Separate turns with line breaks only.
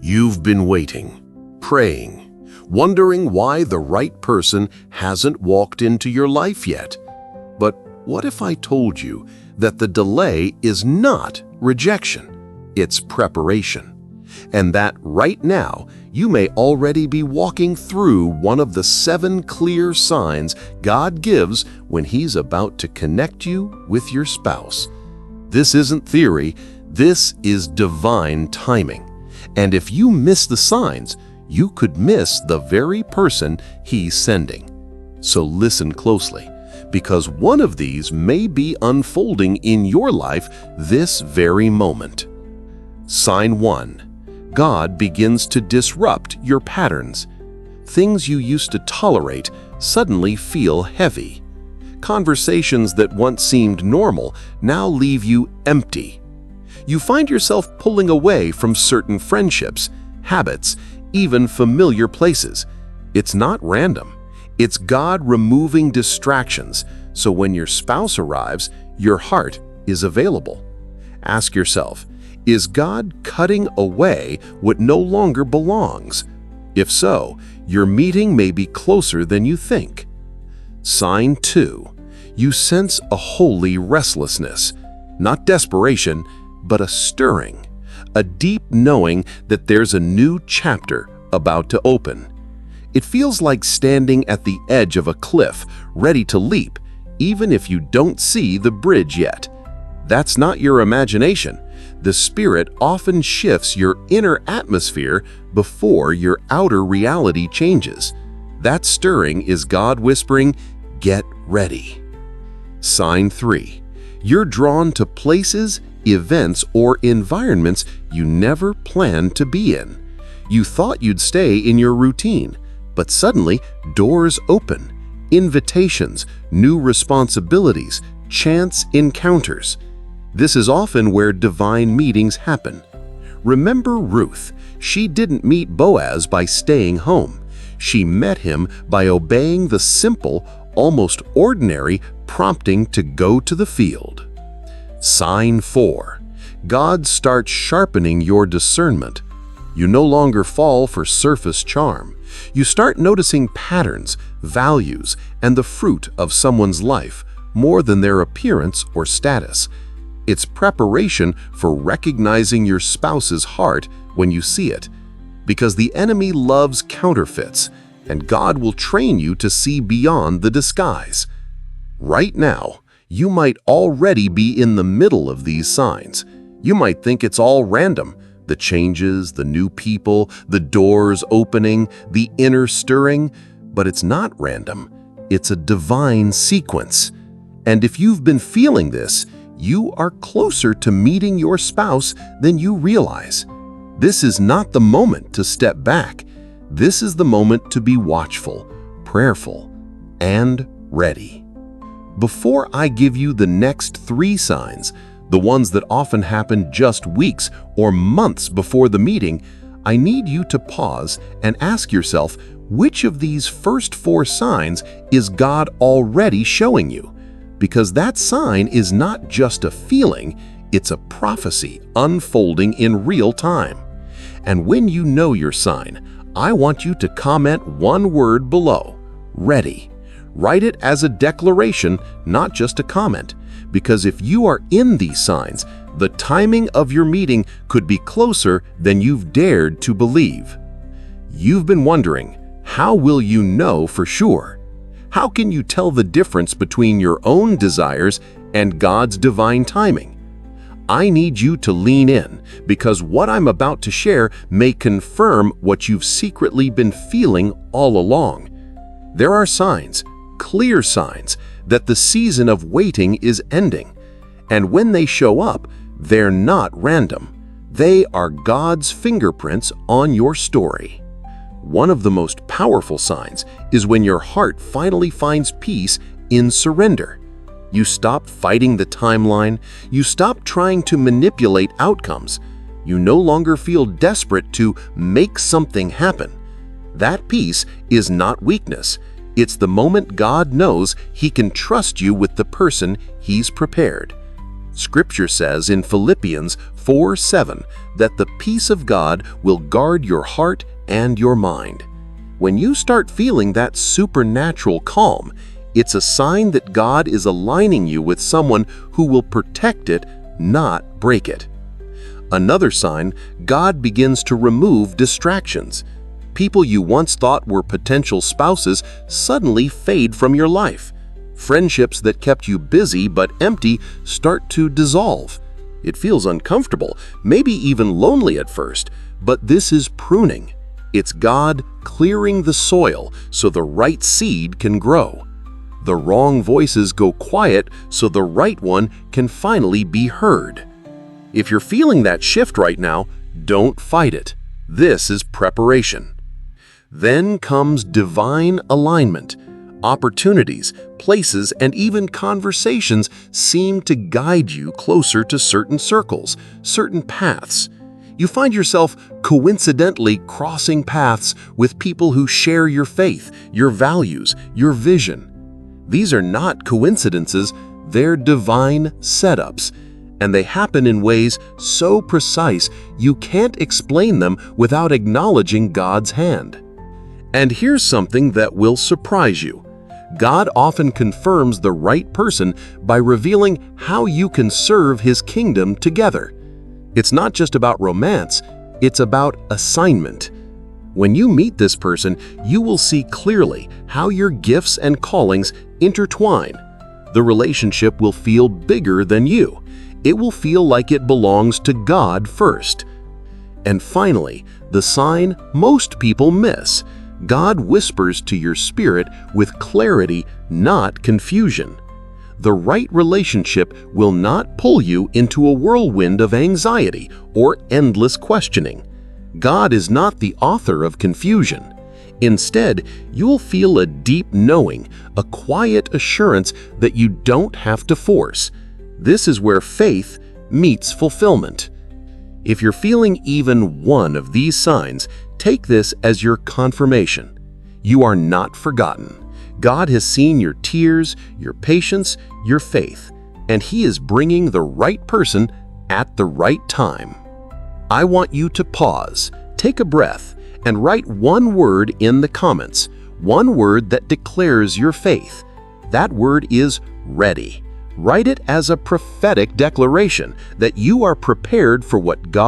You've been waiting, praying, wondering why the right person hasn't walked into your life yet. But what if I told you that the delay is not rejection, it's preparation, and that right now you may already be walking through one of the 7 clear signs God gives when He's about to connect you with your spouse? This isn't theory, this is divine timing. And if you miss the signs, you could miss the very person He's sending. So listen closely, because one of these may be unfolding in your life this very moment. Sign 1. God begins to disrupt your patterns. Things you used to tolerate suddenly feel heavy. Conversations that once seemed normal now leave you empty. You find yourself pulling away from certain friendships, habits, even familiar places. It's not random. It's God removing distractions, so when your spouse arrives, your heart is available. Ask yourself, is God cutting away what no longer belongs? If so, your meeting may be closer than you think. Sign 2. You sense a holy restlessness, not desperation, but a stirring, a deep knowing that there's a new chapter about to open. It feels like standing at the edge of a cliff, ready to leap, even if you don't see the bridge yet. That's not your imagination. The Spirit often shifts your inner atmosphere before your outer reality changes. That stirring is God whispering, "Get ready." Sign 3. You're drawn to places, events, or environments you never planned to be in. You thought you'd stay in your routine, but suddenly doors open, invitations, new responsibilities, chance encounters. This is often where divine meetings happen. Remember Ruth. She didn't meet Boaz by staying home. She met him by obeying the simple, almost ordinary prompting to go to the field. Sign 4. God starts sharpening your discernment. You no longer fall for surface charm. You start noticing patterns, values, and the fruit of someone's life more than their appearance or status. It's preparation for recognizing your spouse's heart when you see it, because the enemy loves counterfeits, and God will train you to see beyond the disguise. Right now, you might already be in the middle of these signs. You might think it's all random, the changes, the new people, the doors opening, the inner stirring, but it's not random. It's a divine sequence. And if you've been feeling this, you are closer to meeting your spouse than you realize. This is not the moment to step back. This is the moment to be watchful, prayerful, and ready. Before I give you the next 3 signs, the ones that often happen just weeks or months before the meeting, I need you to pause and ask yourself, which of these first 4 signs is God already showing you? Because that sign is not just a feeling, it's a prophecy unfolding in real time. And when you know your sign, I want you to comment one word below, ready. Write it as a declaration, not just a comment, because if you are in these signs, the timing of your meeting could be closer than you've dared to believe. You've been wondering, how will you know for sure? How can you tell the difference between your own desires and God's divine timing? I need you to lean in, because what I'm about to share may confirm what you've secretly been feeling all along. There are signs, clear signs, that the season of waiting is ending. And when they show up, they're not random. They are God's fingerprints on your story. One of the most powerful signs is when your heart finally finds peace in surrender. You stop fighting the timeline. You stop trying to manipulate outcomes. You no longer feel desperate to make something happen. That peace is not weakness. It's the moment God knows He can trust you with the person He's prepared. Scripture says in Philippians 4:7 that the peace of God will guard your heart and your mind. When you start feeling that supernatural calm, it's a sign that God is aligning you with someone who will protect it, not break it. Another sign, God begins to remove distractions. People you once thought were potential spouses suddenly fade from your life. Friendships that kept you busy but empty start to dissolve. It feels uncomfortable, maybe even lonely at first, but this is pruning. It's God clearing the soil so the right seed can grow. The wrong voices go quiet so the right one can finally be heard. If you're feeling that shift right now, don't fight it. This is preparation. Then comes divine alignment. Opportunities, places, and even conversations seem to guide you closer to certain circles, certain paths. You find yourself coincidentally crossing paths with people who share your faith, your values, your vision. These are not coincidences, they're divine setups, and they happen in ways so precise you can't explain them without acknowledging God's hand. And here's something that will surprise you. God often confirms the right person by revealing how you can serve His kingdom together. It's not just about romance, it's about assignment. When you meet this person, you will see clearly how your gifts and callings intertwine. The relationship will feel bigger than you. It will feel like it belongs to God first. And finally, the sign most people miss. God whispers to your spirit with clarity, not confusion. The right relationship will not pull you into a whirlwind of anxiety or endless questioning. God is not the author of confusion. Instead, you'll feel a deep knowing, a quiet assurance that you don't have to force. This is where faith meets fulfillment. If you're feeling even one of these signs, take this as your confirmation. You are not forgotten. God has seen your tears, your patience, your faith, and He is bringing the right person at the right time. I want you to pause, take a breath, and write one word in the comments, one word that declares your faith. That word is ready. Write it as a prophetic declaration that you are prepared for what God